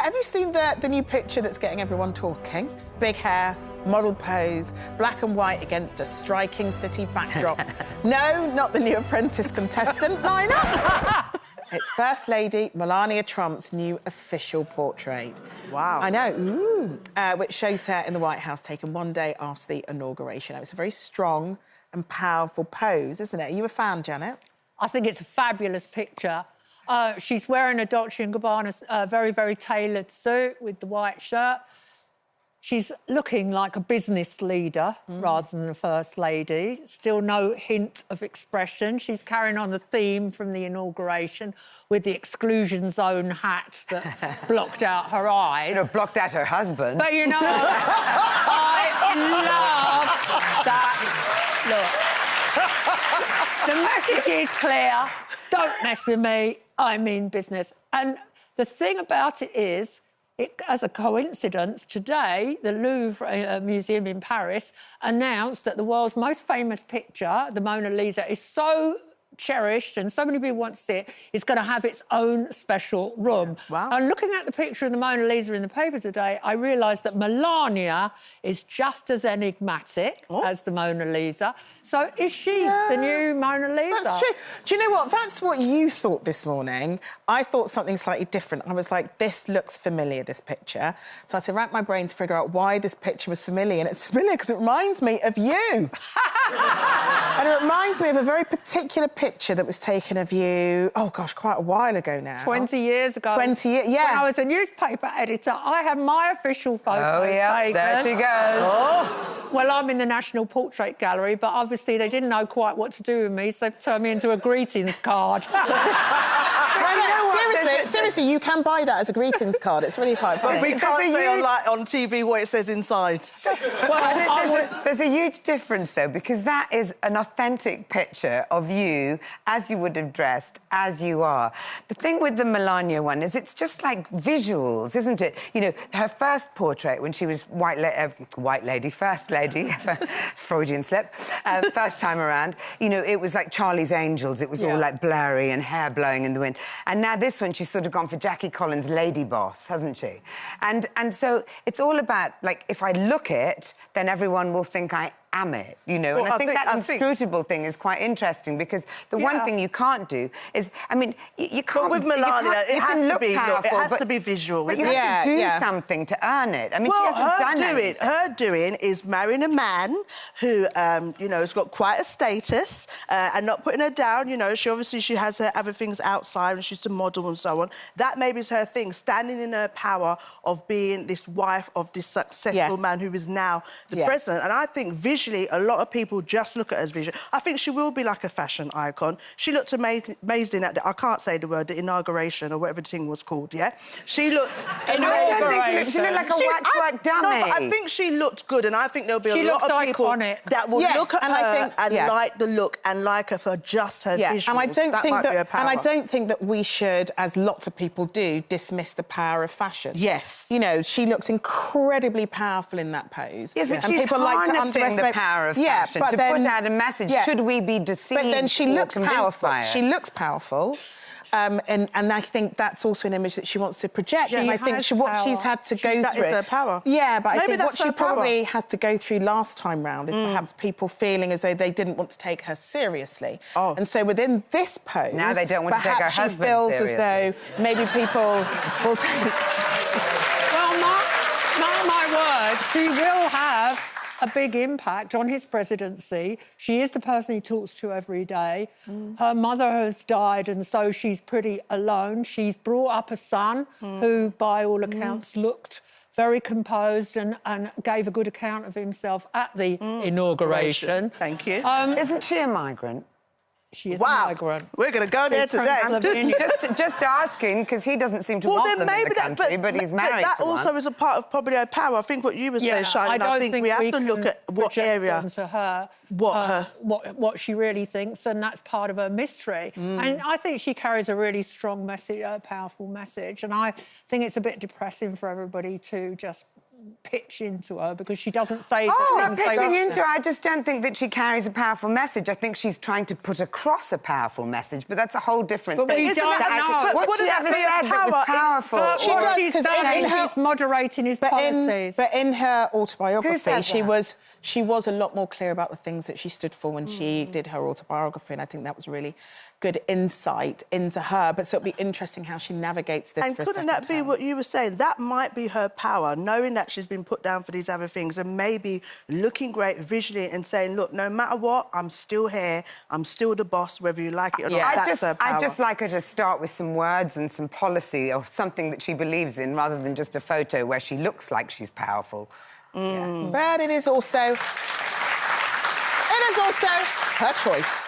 Have you seen the new picture that's getting everyone talking? Big hair, model pose, black and white against a striking city backdrop. No, not the new Apprentice contestant lineup. It's First Lady Melania Trump's new official portrait. Wow. I know, which shows her in the White House taken one day after the inauguration. It's a very strong and powerful pose, isn't it? Are you a fan, Janet? I think it's a fabulous picture. She's wearing a Dolce & Gabbana very, very tailored suit with the white shirt. She's looking like a business leader rather than a First Lady. Still no hint of expression. She's carrying on the theme from the inauguration with the exclusion zone hat that blocked out her eyes. You know, blocked out her husband. But, you know, I love that look. The message is clear. Don't mess with me. I mean business. And the thing about it is, as a coincidence, today, the Louvre Museum in Paris announced that the world's most famous picture, the Mona Lisa, is so cherished and so many people want to see it, it's going to have its own special room. Wow. And looking at the picture of the Mona Lisa in the paper today, I realised that Melania is just as enigmatic as the Mona Lisa. So is she the new Mona Lisa? That's true. Do you know what? That's what you thought this morning. I thought something slightly different. I was like, this looks familiar, this picture. So I had to rack my brain to figure out why this picture was familiar. And it's familiar because it reminds me of you. And it reminds me of a very particular picture that was taken of you, oh, gosh, quite a while ago now. 20 years ago. 20 years, yeah. When I was a newspaper editor, I had my official photo taken. There she goes. Oh. Well, I'm in the National Portrait Gallery, but obviously they didn't know quite what to do with me, so they've turned me into a greetings card. Seriously, you can buy that as a greetings card. It's really quite funny. We can't say on TV what it says inside. Well, there's a huge difference, though, because that is an authentic picture of you as you would have dressed, as you are. The thing with the Melania one is it's just like visuals, isn't it? You know, her first portrait when she was First Lady, Freudian slip, first time around, you know, it was like Charlie's Angels. It was all like blurry and hair blowing in the wind. And now this one, she's sort of gone for Jackie Collins' Lady Boss, hasn't she? And so it's all about, like, if I look it, then everyone will think I am it, you know. Well, and I think that inscrutable thing is quite interesting because the one thing you can't do is, I mean, you can't... But with Melania, it has to be visual. But you have to do something to earn it. I mean, she hasn't done it. Her doing is marrying a man who, you know, has got quite a status and not putting her down, you know. She has her other things outside and she's a model and so on. That maybe is her thing, standing in her power of being this wife of this successful man who is now the president. And I think visually, a lot of people just look at her as visual. I think she will be like a fashion icon. She looked amazing at the, I can't say the word, the inauguration or whatever the thing was called, yeah? She looked... I don't think she looked like a waxwork dummy. No, but I think she looked good, and I think there'll be a lot of people that will look at her and like the look and like her for just her visuals. And I don't think be her power. And I don't think that we should, as lots of people do, dismiss the power of fashion. Yes. You know, she looks incredibly powerful in that pose. Yes, but and she's people like to harnessing the power of fashion to put out a message. Should we be deceived? But then she looks powerful. By it? She looks powerful. And I think that's also an image that she wants to project. And I think what she's had to go through... That is her power. Yeah, but I think what that's she probably had to go through last time round is perhaps people feeling as though they didn't want to take her seriously. And so within this pose... Now they don't want to take her husband feels seriously. as though maybe people will take... Well, mark my words, she will have a big impact on his presidency. She is the person he talks to every day. Her mother has died, and so she's pretty alone. She's brought up a son who, by all accounts, looked very composed and gave a good account of himself at the inauguration. Thank you. Isn't she a migrant? She is a migrant. We're going to go there today. Just asking, because he doesn't seem to want them in the country, but he's married that to one. also is a part of probably her power. I think what you were saying, Charlotte, I think we have to look at what area... onto her what she really thinks, and that's part of her mystery. And I think she carries a really strong message, a powerful message, and I think it's a bit depressing for everybody to just pitch into her because she doesn't say the not things they pitching want into her. I just don't think that she carries a powerful message. I think she's trying to put across a powerful message, but that's a whole different But thing. we don't know. What she ever said that was powerful? She does, She's 'cause she's moderating his policies. But in her Who autobiography, said that? she was a lot more clear about the things that she stood for when she did her autobiography, and I think that was really good insight into her. But so it'll be interesting how she navigates this. And for a couldn't second that be term. what you were saying? That might be her power, knowing that she's been put down for these other things and maybe looking great visually and saying, look, no matter what, I'm still here, I'm still the boss, whether you like it or not. That's her power. I'd just like her to start with some words and some policy or something that she believes in rather than just a photo where she looks like she's powerful. But it is also her choice.